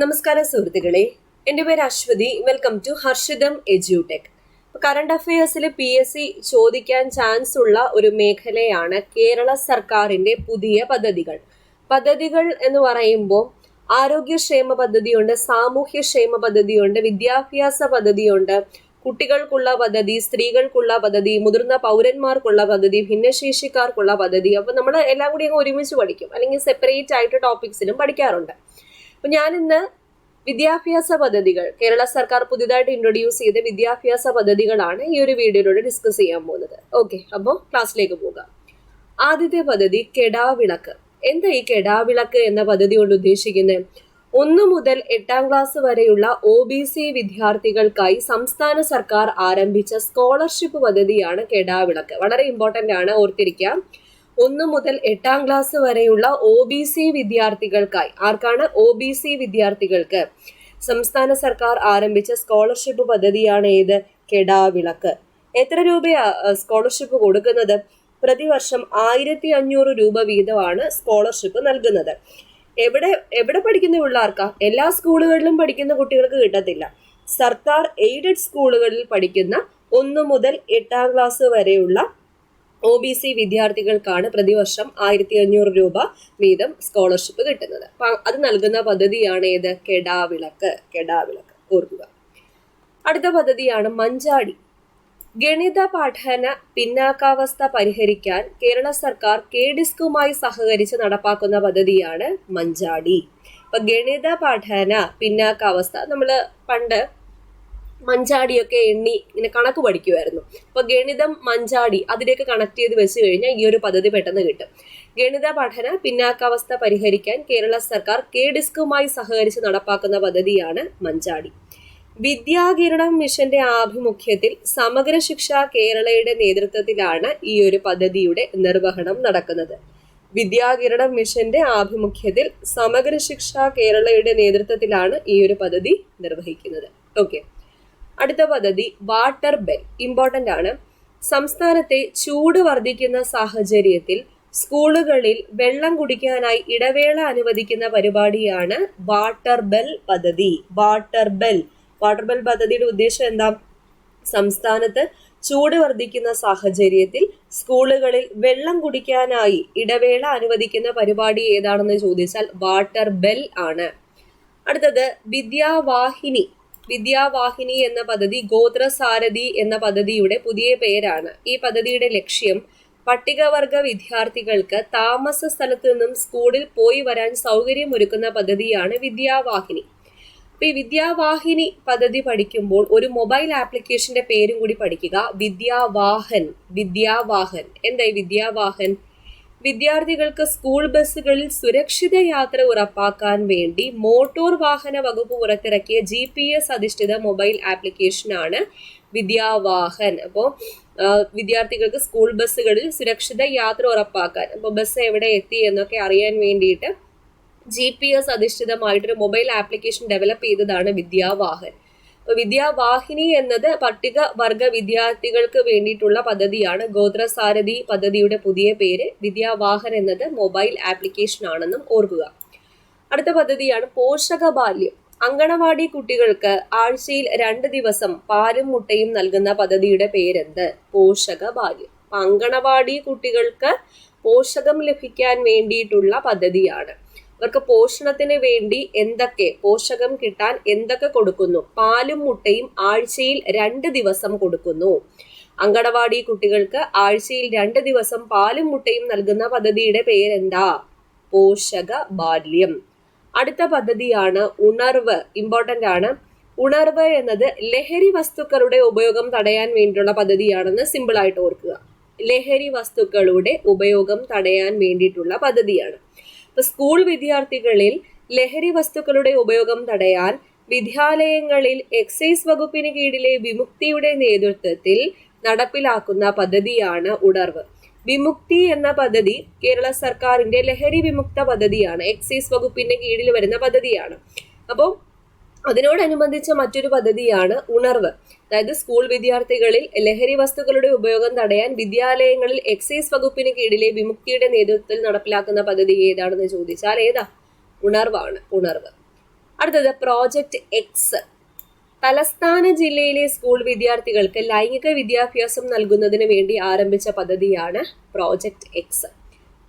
നമസ്കാരം സുഹൃത്തുക്കളെ, എൻ്റെ പേര് Aswathy. Welcome to Harshitham Edutech. Current അഫയേഴ്സിൽ PSC ചോദിക്കാൻ ചാൻസ് ഉള്ള ഒരു മേഖലയാണ് കേരള സർക്കാരിന്റെ പുതിയ പദ്ധതികൾ എന്ന് പറയുമ്പോൾ ആരോഗ്യക്ഷേമ പദ്ധതിയുണ്ട്, സാമൂഹ്യക്ഷേമ പദ്ധതിയുണ്ട്, വിദ്യാഭ്യാസ പദ്ധതിയുണ്ട്, കുട്ടികൾക്കുള്ള പദ്ധതി, സ്ത്രീകൾക്കുള്ള പദ്ധതി, മുതിർന്ന പൗരന്മാർക്കുള്ള പദ്ധതി, ഭിന്നശേഷിക്കാർക്കുള്ള പദ്ധതി. അപ്പൊ നമ്മൾ എല്ലാം കൂടി അങ്ങ് ഒരുമിച്ച് പഠിക്കും, അല്ലെങ്കിൽ സെപ്പറേറ്റ് ആയിട്ട് ടോപ്പിക്സിലും പഠിക്കാറുണ്ട്. അപ്പൊ ഞാനിന്ന് വിദ്യാഭ്യാസ പദ്ധതികൾ, കേരള സർക്കാർ പുതിയതായിട്ട് ഇൻട്രൊഡ്യൂസ് ചെയ്ത വിദ്യാഭ്യാസ പദ്ധതികളാണ് ഈ ഒരു വീഡിയോയിലൂടെ ഡിസ്കസ് ചെയ്യാൻ പോകുന്നത്. ഓക്കെ, അപ്പോൾ ക്ലാസ്സിലേക്ക് പോകാം. ആദ്യത്തെ പദ്ധതി കെടാവിളക്ക്. എന്താ ഈ കെടാവിളക്ക് എന്ന പദ്ധതി കൊണ്ട് ഉദ്ദേശിക്കുന്നത്? 1 മുതൽ 8ാം ക്ലാസ് വരെയുള്ള OBC വിദ്യാർത്ഥികൾക്കായി സംസ്ഥാന സർക്കാർ ആരംഭിച്ച സ്കോളർഷിപ്പ് പദ്ധതിയാണ് കെടാവിളക്ക്. വളരെ ഇമ്പോർട്ടന്റ് ആണ്, ഓർത്തിരിക്കാം. 1 മുതൽ 8ാം ക്ലാസ് വരെയുള്ള OBC വിദ്യാർത്ഥികൾക്കായി, ആർക്കാണ്? OBC വിദ്യാർത്ഥികൾക്ക് സംസ്ഥാന സർക്കാർ ആരംഭിച്ച സ്കോളർഷിപ്പ് പദ്ധതിയാണ് ഏത്? കെടാവിളക്ക്. എത്ര രൂപയാ സ്കോളർഷിപ്പ് കൊടുക്കുന്നത്? പ്രതിവർഷം 1500 രൂപ വീതമാണ് സ്കോളർഷിപ്പ് നൽകുന്നത്. എവിടെ പഠിക്കുന്ന പിള്ളേർക്കാ? എല്ലാ സ്കൂളുകളിലും പഠിക്കുന്ന കുട്ടികൾക്ക് കിട്ടത്തില്ല. സർക്കാർ എയ്ഡഡ് സ്കൂളുകളിൽ പഠിക്കുന്ന 1 മുതൽ 8ാം ക്ലാസ് വരെയുള്ള OBC വിദ്യാർത്ഥികൾക്കാണ് പ്രതിവർഷം 1500 രൂപ വീതം സ്കോളർഷിപ്പ് കിട്ടുന്നത്. അപ്പൊ അത് നൽകുന്ന പദ്ധതിയാണ് ഏത്? കെടാവിളക്ക്. ഓർക്കുക. അടുത്ത പദ്ധതിയാണ് മഞ്ചാടി. ഗണിത പഠന പിന്നാക്കാവസ്ഥ പരിഹരിക്കാൻ കേരള സർക്കാർ KDISCുമായി സഹകരിച്ച് നടപ്പാക്കുന്ന പദ്ധതിയാണ് മഞ്ചാടി. അപ്പൊ ഗണിത പഠന പിന്നാക്കാവസ്ഥ, നമ്മള് പണ്ട് മഞ്ചാടിയൊക്കെ എണ്ണി ഇങ്ങനെ കണക്ക് പഠിക്കുമായിരുന്നു. അപ്പൊ ഗണിതം, മഞ്ചാടി അതിലേക്ക് കണക്ട് ചെയ്ത് വെച്ച് കഴിഞ്ഞാൽ ഈ ഒരു പദ്ധതി പെട്ടെന്ന് കിട്ടും. ഗണിത പഠന പിന്നാക്കാവസ്ഥ പരിഹരിക്കാൻ കേരള സർക്കാർ KDISCുമായി സഹകരിച്ച് നടപ്പാക്കുന്ന പദ്ധതിയാണ് മഞ്ചാടി. വിദ്യാകിരണം മിഷന്റെ ആഭിമുഖ്യത്തിൽ സമഗ്ര ശിക്ഷ കേരളയുടെ നേതൃത്വത്തിലാണ് ഈ ഒരു പദ്ധതിയുടെ നിർവഹണം നടക്കുന്നത്. വിദ്യാകിരണം മിഷന്റെ ആഭിമുഖ്യത്തിൽ സമഗ്ര ശിക്ഷ കേരളയുടെ നേതൃത്വത്തിലാണ് ഈ ഒരു പദ്ധതി നിർവഹിക്കുന്നത്. ഓക്കെ, അടുത്ത പദ്ധതി വാട്ടർ ബെൽ. ഇമ്പോർട്ടന്റ് ആണ്. സംസ്ഥാനത്തെ ചൂട് വർദ്ധിക്കുന്ന സാഹചര്യത്തിൽ സ്കൂളുകളിൽ വെള്ളം കുടിക്കാനായി ഇടവേള അനുവദിക്കുന്ന പരിപാടിയാണ് വാട്ടർ ബെൽ പദ്ധതി. വാട്ടർ ബെൽ പദ്ധതിയുടെ ഉദ്ദേശം എന്താ? സംസ്ഥാനത്ത് ചൂട് വർദ്ധിക്കുന്ന സാഹചര്യത്തിൽ സ്കൂളുകളിൽ വെള്ളം കുടിക്കാനായി ഇടവേള അനുവദിക്കുന്ന പരിപാടി ഏതാണെന്ന് ചോദിച്ചാൽ വാട്ടർ ബെൽ ആണ്. അടുത്തത് വിദ്യാവാഹിനി എന്ന പദ്ധതി ഗോത്രസാരഥി എന്ന പദ്ധതിയുടെ പുതിയ പേരാണ്. ഈ പദ്ധതിയുടെ ലക്ഷ്യം പട്ടികവർഗ വിദ്യാർത്ഥികൾക്ക് താമസ സ്ഥലത്ത് നിന്നും സ്കൂളിൽ പോയി വരാൻ സൗകര്യമൊരുക്കുന്ന പദ്ധതിയാണ് വിദ്യാവാഹിനി. അപ്പൊ ഈ വിദ്യാവാഹിനി പദ്ധതി പഠിക്കുമ്പോൾ ഒരു മൊബൈൽ ആപ്ലിക്കേഷന്റെ പേരും കൂടി പഠിക്കുക. വിദ്യാവാഹൻ. എന്തായി വിദ്യാവാഹൻ? വിദ്യാർത്ഥികൾക്ക് സ്കൂൾ ബസ്സുകളിൽ സുരക്ഷിത യാത്ര ഉറപ്പാക്കാൻ വേണ്ടി മോട്ടോർ വാഹന വകുപ്പ് പുറത്തിറക്കിയ GPS അധിഷ്ഠിത മൊബൈൽ ആപ്ലിക്കേഷനാണ് വിദ്യാവാഹൻ. അപ്പോൾ വിദ്യാർത്ഥികൾക്ക് സ്കൂൾ ബസ്സുകളിൽ സുരക്ഷിത യാത്ര ഉറപ്പാക്കാൻ, അപ്പോൾ ബസ് എവിടെ എത്തി എന്നൊക്കെ അറിയാൻ വേണ്ടിയിട്ട് GPS അധിഷ്ഠിതമായിട്ടൊരു മൊബൈൽ ആപ്ലിക്കേഷൻ ഡെവലപ്പ് ചെയ്തതാണ് വിദ്യാവാഹൻ. അപ്പൊ വിദ്യാവാഹിനി എന്നത് പട്ടികവർഗ വിദ്യാർത്ഥികൾക്ക് വേണ്ടിയിട്ടുള്ള പദ്ധതിയാണ്. ഗോത്രസാരഥി പദ്ധതിയുടെ പുതിയ പേര്. വിദ്യാവാഹൻ എന്നത് മൊബൈൽ ആപ്ലിക്കേഷൻ ആണെന്നും ഓർക്കുക. അടുത്ത പദ്ധതിയാണ് പോഷകബാല്യം. അങ്കണവാടി കുട്ടികൾക്ക് ആഴ്ചയിൽ 2 ദിവസം പാലും മുട്ടയും നൽകുന്ന പദ്ധതിയുടെ പേരെന്ത്? പോഷകബാല്യം. അങ്കണവാടി കുട്ടികൾക്ക് പോഷകം ലഭിക്കാൻ വേണ്ടിയിട്ടുള്ള പദ്ധതിയാണ്. അവർക്ക് പോഷണത്തിന് വേണ്ടി പോഷകം കിട്ടാൻ എന്തൊക്കെ കൊടുക്കുന്നു? പാലും മുട്ടയും ആഴ്ചയിൽ 2 ദിവസം കൊടുക്കുന്നു. അങ്കണവാടി കുട്ടികൾക്ക് ആഴ്ചയിൽ 2 ദിവസം പാലും മുട്ടയും നൽകുന്ന പദ്ധതിയുടെ പേരെന്താ? പോഷക ബാല്യം. അടുത്ത പദ്ധതിയാണ് ഉണർവ്. ഇമ്പോർട്ടന്റ് ആണ്. ഉണർവ് എന്നത് ലഹരി വസ്തുക്കളുടെ ഉപയോഗം തടയാൻ വേണ്ടിയിട്ടുള്ള പദ്ധതിയാണെന്ന് സിമ്പിൾ ആയിട്ട് ഓർക്കുക. ലഹരി വസ്തുക്കളുടെ ഉപയോഗം തടയാൻ വേണ്ടിയിട്ടുള്ള പദ്ധതിയാണ്. ഇപ്പൊ സ്കൂൾ വിദ്യാർത്ഥികളിൽ ലഹരി വസ്തുക്കളുടെ ഉപയോഗം തടയാൻ വിദ്യാലയങ്ങളിൽ എക്സൈസ് വകുപ്പിന് കീഴിലെ വിമുക്തിയുടെ നേതൃത്വത്തിൽ നടപ്പിലാക്കുന്ന പദ്ധതിയാണ് ഉണർവ്. വിമുക്തി എന്ന പദ്ധതി കേരള സർക്കാരിന്റെ ലഹരി വിമുക്ത പദ്ധതിയാണ്. എക്സൈസ് വകുപ്പിന്റെ കീഴിൽ വരുന്ന പദ്ധതിയാണ്. അപ്പോൾ അതിനോടനുബന്ധിച്ച മറ്റൊരു പദ്ധതിയാണ് ഉണർവ്. അതായത് സ്കൂൾ വിദ്യാർത്ഥികളിൽ ലഹരി വസ്തുക്കളുടെ ഉപയോഗം തടയാൻ വിദ്യാലയങ്ങളിൽ എക്സൈസ് വകുപ്പിന് കീഴിലെ വിമുക്തിയുടെ നേതൃത്വത്തിൽ നടപ്പിലാക്കുന്ന പദ്ധതി ഏതാണെന്ന് ചോദിച്ചാൽ ഏതാ? ഉണർവാണ്. അടുത്തത് പ്രോജക്റ്റ് എക്സ്. തലസ്ഥാന ജില്ലയിലെ സ്കൂൾ വിദ്യാർത്ഥികൾക്ക് ലൈംഗിക വിദ്യാഭ്യാസം നൽകുന്നതിന് വേണ്ടി ആരംഭിച്ച പദ്ധതിയാണ് പ്രോജക്റ്റ് എക്സ്.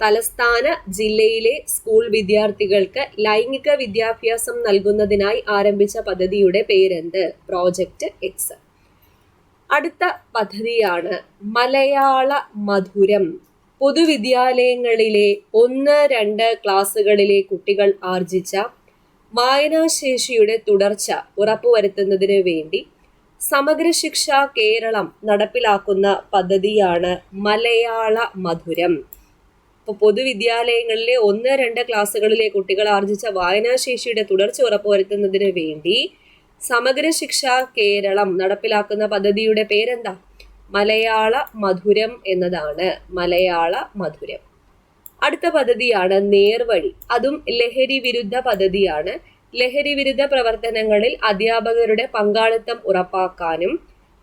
തലസ്ഥാന ജില്ലയിലെ സ്കൂൾ വിദ്യാർത്ഥികൾക്ക് ലൈംഗിക വിദ്യാഭ്യാസം നൽകുന്നതിനായി ആരംഭിച്ച പദ്ധതിയുടെ പേരെന്ത്? Project X. അടുത്ത പദ്ധതിയാണ് മലയാള മധുരം. പൊതുവിദ്യാലയങ്ങളിലെ 1-2 ക്ലാസ്സുകളിലെ കുട്ടികൾ ആർജിച്ച വായനാശേഷിയുടെ തുടർച്ച ഉറപ്പുവരുത്തുന്നതിന് വേണ്ടി സമഗ്ര ശിക്ഷ കേരളം നടപ്പിലാക്കുന്ന പദ്ധതിയാണ് മലയാള മധുരം. ഇപ്പോൾ പൊതുവിദ്യാലയങ്ങളിലെ 1-2 ക്ലാസ്സുകളിലെ കുട്ടികൾ ആർജിച്ച വായനാശേഷിയുടെ തുടർച്ച ഉറപ്പുവരുത്തുന്നതിന് വേണ്ടി സമഗ്ര ശിക്ഷ കേരളം നടപ്പിലാക്കുന്ന പദ്ധതിയുടെ പേരെന്താ? മലയാള മധുരം എന്നതാണ്. മലയാള മധുരം. അടുത്ത പദ്ധതിയാണ് നേർവഴി. അതും ലഹരി വിരുദ്ധ പദ്ധതിയാണ്. ലഹരി വിരുദ്ധ പ്രവർത്തനങ്ങളിൽ അധ്യാപകരുടെ പങ്കാളിത്തം ഉറപ്പാക്കാനും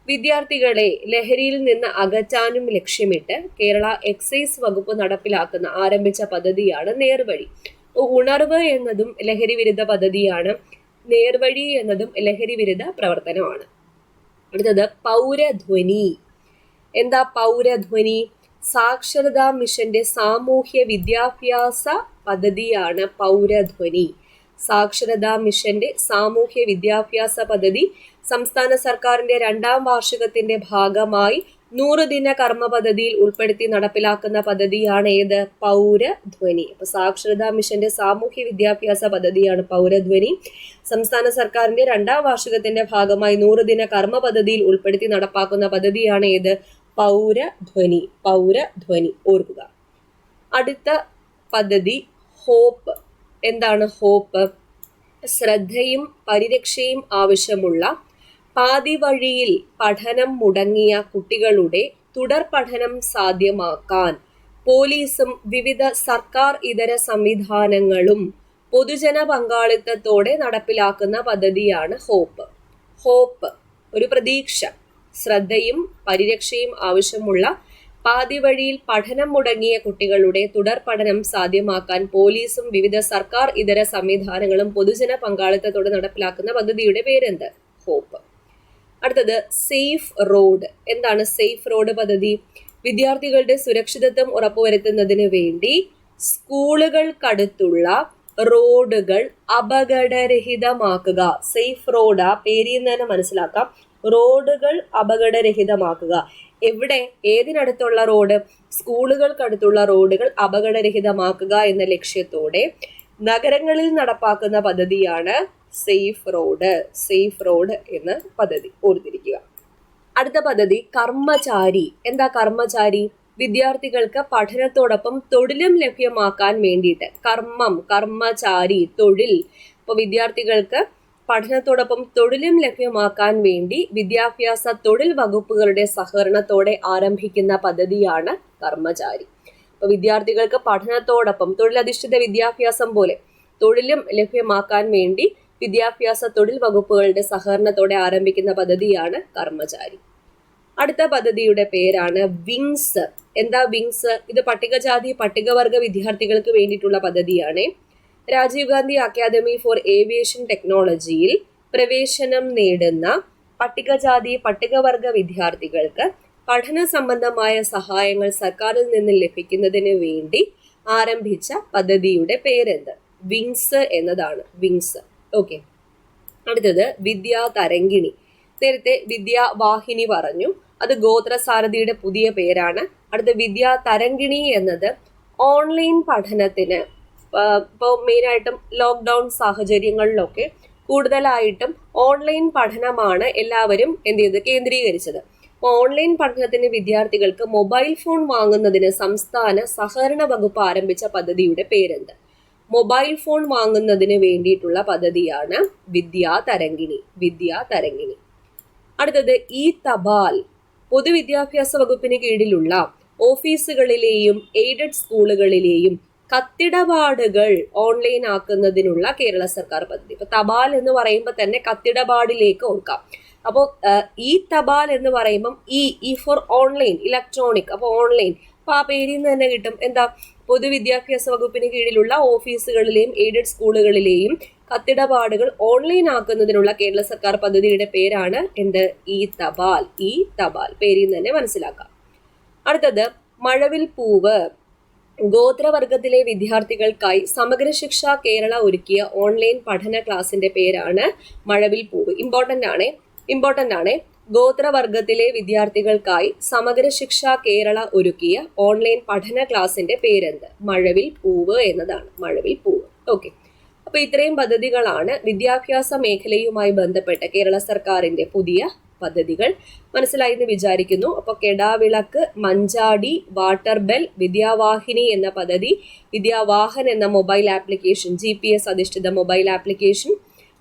വിദ്യാർത്ഥികളെ ലഹരിയിൽ നിന്ന് അകറ്റാനും ലക്ഷ്യമിട്ട് കേരള എക്സൈസ് വകുപ്പ് ആരംഭിച്ച പദ്ധതിയാണ് നേർവഴി. ഉണർവ് എന്നതും ലഹരി വിരുദ്ധ പദ്ധതിയാണ്. നേർവഴി എന്നതും ലഹരി വിരുദ്ധ പ്രവർത്തനമാണ്. അടുത്തത് പൗരധ്വനി. എന്താ പൗരധ്വനി? സാക്ഷരതാ മിഷന്റെ സാമൂഹ്യ വിദ്യാഭ്യാസ പദ്ധതിയാണ് പൗരധ്വനി. സാക്ഷരതാ മിഷന്റെ സാമൂഹ്യ വിദ്യാഭ്യാസ പദ്ധതി സംസ്ഥാന സർക്കാരിന്റെ 2ാം വാർഷികത്തിന്റെ ഭാഗമായി 100 ദിന കർമ്മ പദ്ധതിയിൽ ഉൾപ്പെടുത്തി നടപ്പിലാക്കുന്ന പദ്ധതിയാണ് ഏത്? പൗരധ്വനി. അപ്പൊ സാക്ഷരതാ മിഷന്റെ സാമൂഹ്യ വിദ്യാഭ്യാസ പദ്ധതിയാണ് പൗരധ്വനി. സംസ്ഥാന സർക്കാരിന്റെ 2ാം വാർഷികത്തിന്റെ ഭാഗമായി 100 ദിന കർമ്മ പദ്ധതിയിൽ ഉൾപ്പെടുത്തി നടപ്പാക്കുന്ന പദ്ധതിയാണ് ഏത്? പൗരധ്വനി. പൗരധ്വനി ഓർക്കുക. അടുത്ത പദ്ധതി ഹോപ്പ്. എന്താണ് ഹോപ്പ്? ശ്രദ്ധയും പരിരക്ഷയും ആവശ്യമുള്ള പാതി വഴിയിൽ പഠനം മുടങ്ങിയ കുട്ടികളുടെ തുടർ പഠനം സാധ്യമാക്കാൻ പോലീസും വിവിധ സർക്കാർ ഇതര സംവിധാനങ്ങളും പൊതുജന പങ്കാളിത്തത്തോടെ നടപ്പിലാക്കുന്ന പദ്ധതിയാണ് ഹോപ്പ്. ഹോപ്പ് ഒരു പ്രതീക്ഷ. ശ്രദ്ധയും പരിരക്ഷയും ആവശ്യമുള്ള പാതി വഴിയിൽ പഠനം മുടങ്ങിയ കുട്ടികളുടെ തുടർ പഠനം സാധ്യമാക്കാൻ പോലീസും വിവിധ സർക്കാർ ഇതര സംവിധാനങ്ങളും പൊതുജന പങ്കാളിത്തത്തോടെ നടപ്പിലാക്കുന്ന പദ്ധതിയുടെ പേരെന്ത്? ഹോപ്പ്. അടുത്തത് സേഫ് റോഡ്. എന്താണ് സേഫ് റോഡ് പദ്ധതി? വിദ്യാർത്ഥികളുടെ സുരക്ഷിതത്വം ഉറപ്പുവരുത്തുന്നതിന് വേണ്ടി സ്കൂളുകൾക്കടുത്തുള്ള റോഡുകൾ അപകടരഹിതമാക്കുക. സേഫ് റോഡ് ആ പേരിൽ നിന്ന് തന്നെ മനസ്സിലാക്കാം. റോഡുകൾ അപകടരഹിതമാക്കുക. എവിടെ? ഏതിനടുത്തുള്ള റോഡ്? സ്കൂളുകൾക്കടുത്തുള്ള റോഡുകൾ അപകടരഹിതമാക്കുക എന്ന ലക്ഷ്യത്തോടെ നഗരങ്ങളിൽ നടപ്പാക്കുന്ന പദ്ധതിയാണ് സേഫ് റോഡ്. സേഫ് റോഡ് എന്ന പദ്ധതി ഓർത്തിരിക്കുക. അടുത്ത പദ്ധതി കർമ്മചാരി. എന്താ കർമ്മചാരി? വിദ്യാർത്ഥികൾക്ക് പഠനത്തോടൊപ്പം തൊഴിലും ലഭ്യമാക്കാൻ വേണ്ടിയിട്ട് കർമ്മചാരി തൊഴിൽ. ഇപ്പോൾ വിദ്യാർത്ഥികൾക്ക് പഠനത്തോടൊപ്പം തൊഴിലും ലഭ്യമാക്കാൻ വേണ്ടി വിദ്യാഭ്യാസ തൊഴിൽ വകുപ്പുകളുടെ സഹകരണത്തോടെ ആരംഭിക്കുന്ന പദ്ധതിയാണ് കർമ്മചാരി. അപ്പോൾ വിദ്യാർത്ഥികൾക്ക് പഠനത്തോടൊപ്പം തൊഴിലധിഷ്ഠിത വിദ്യാഭ്യാസം പോലെ തൊഴിലും ലഭ്യമാക്കാൻ വേണ്ടി വിദ്യാഭ്യാസ തൊഴിൽ വകുപ്പുകളുടെ സഹകരണത്തോടെ ആരംഭിക്കുന്ന പദ്ധതിയാണ് കർമ്മചാരി. അടുത്ത പദ്ധതിയുടെ പേരാണ് വിങ്സ്. എന്താ വിങ്സ്? ഇത് പട്ടികജാതി പട്ടികവർഗ വിദ്യാർത്ഥികൾക്ക് വേണ്ടിയിട്ടുള്ള പദ്ധതിയാണ്. Rajiv Gandhi academy for aviation ടെക്നോളജിയിൽ പ്രവേശനം നേടുന്ന പട്ടികജാതി പട്ടികവർഗ വിദ്യാർത്ഥികൾക്ക് പഠന സംബന്ധമായ സഹായങ്ങൾ സർക്കാരിൽ നിന്ന് ലഭിക്കുന്നതിന് വേണ്ടി ആരംഭിച്ച പദ്ധതിയുടെ പേരെന്ത്? വിങ്സ് എന്നതാണ്. വിങ്സ്. ഓക്കെ. അടുത്തത് വിദ്യാ തരംഗിണി. നേരത്തെ വിദ്യാവാഹിനി പറഞ്ഞു, അത് ഗോത്രസാരഥിയുടെ പുതിയ പേരാണ്. അടുത്ത വിദ്യാ തരംഗിണി എന്നത് ഓൺലൈൻ പഠനത്തിന് ഇപ്പോൾ മെയിനായിട്ടും ലോക്ക്ഡൗൺ സാഹചര്യങ്ങളിലൊക്കെ കൂടുതലായിട്ടും ഓൺലൈൻ പഠനമാണ് എല്ലാവരും കേന്ദ്രീകരിച്ചത്. അപ്പോൾ ഓൺലൈൻ പഠനത്തിന് വിദ്യാർത്ഥികൾക്ക് മൊബൈൽ ഫോൺ വാങ്ങുന്നതിന് സംസ്ഥാന സഹകരണ വകുപ്പ് ആരംഭിച്ച പദ്ധതിയുടെ പേരെന്ത്? മൊബൈൽ ഫോൺ വാങ്ങുന്നതിന് വേണ്ടിയിട്ടുള്ള പദ്ധതിയാണ് വിദ്യാ തരംഗിണി. വിദ്യാ തരംഗിണി. അടുത്തത് ഈ തപാൽ. പൊതുവിദ്യാഭ്യാസ വകുപ്പിന് കീഴിലുള്ള ഓഫീസുകളിലെയും എയ്ഡഡ് സ്കൂളുകളിലെയും കത്തിടപാടുകൾ ഓൺലൈൻ ആക്കുന്നതിനുള്ള കേരള സർക്കാർ പദ്ധതി. ഇപ്പൊ തപാൽ എന്ന് പറയുമ്പോൾ തന്നെ കത്തിടപാടിലേക്ക് ഓർക്കാം. അപ്പോൾ ഈ തപാൽ എന്ന് പറയുമ്പം ഈ ഫോർ ഓൺലൈൻ, ഇലക്ട്രോണിക്. അപ്പോൾ ഓൺലൈൻ. അപ്പൊ ആ പേരിൽ നിന്ന് തന്നെ കിട്ടും എന്താ? പൊതുവിദ്യാഭ്യാസ വകുപ്പിന് കീഴിലുള്ള ഓഫീസുകളിലെയും എയ്ഡഡ് സ്കൂളുകളിലെയും കത്തിടപാടുകൾ ഓൺലൈൻ ആക്കുന്നതിനുള്ള കേരള സർക്കാർ പദ്ധതിയുടെ പേരാണ് എന്ത്? ഇ തപാൽ. ഇ തപാൽ പേരിൽ നിന്ന് തന്നെ മനസ്സിലാക്കാം. അടുത്തത് മഴവിൽ പൂവ്. ഗോത്രവർഗത്തിലെ വിദ്യാർത്ഥികൾക്കായി സമഗ്ര ശിക്ഷ കേരള ഒരുക്കിയ ഓൺലൈൻ പഠന ക്ലാസിന്റെ പേരാണ് മഴവിൽ പൂവ്. ഇമ്പോർട്ടന്റ് ആണ്. ഗോത്രവർഗത്തിലെ വിദ്യാർത്ഥികൾക്കായി സമഗ്ര ശിക്ഷ കേരള ഒരുക്കിയ ഓൺലൈൻ പഠന ക്ലാസിന്റെ പേരെന്ത്? മഴവിൽ പൂവ് എന്നതാണ്. മഴവിൽ പൂവ്. ഓക്കെ. അപ്പൊ ഇത്രയും പദ്ധതികളാണ് വിദ്യാഭ്യാസ മേഖലയുമായി ബന്ധപ്പെട്ട കേരള സർക്കാരിന്റെ പുതിയ പദ്ധതികൾ. മനസ്സിലായി എന്ന് വിചാരിക്കുന്നു. അപ്പൊ കെടാവിളക്ക്, മഞ്ചാടി, വാട്ടർ ബെൽ, വിദ്യാവാഹിനി എന്ന പദ്ധതി, വിദ്യാവാഹൻ എന്ന മൊബൈൽ ആപ്ലിക്കേഷൻ, GPS അധിഷ്ഠിത mobile application,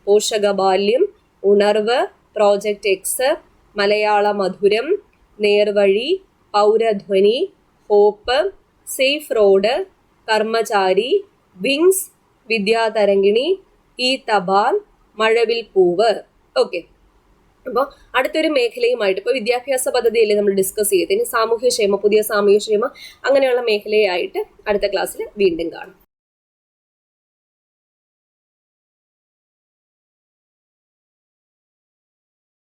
Poshakabalyam, Unarv, project X, Malayala Madhuram, Nervazhi, Pauradhwani, hope, safe road, Karmachari, wings, Vidyatharangini, e Thapal, Mazhavil പൂവ്. ഓക്കെ. അപ്പോൾ അടുത്തൊരു മേഖലയുമായിട്ട് ഇപ്പോൾ വിദ്യാഭ്യാസ പദ്ധതിയല്ലേ നമ്മൾ ഡിസ്കസ് ചെയ്ത്, ഇനി സാമൂഹ്യക്ഷേമ, പുതിയ സാമൂഹ്യക്ഷേമ അങ്ങനെയുള്ള മേഖലയായിട്ട് അടുത്ത ക്ലാസ്സിൽ വീണ്ടും കാണാം.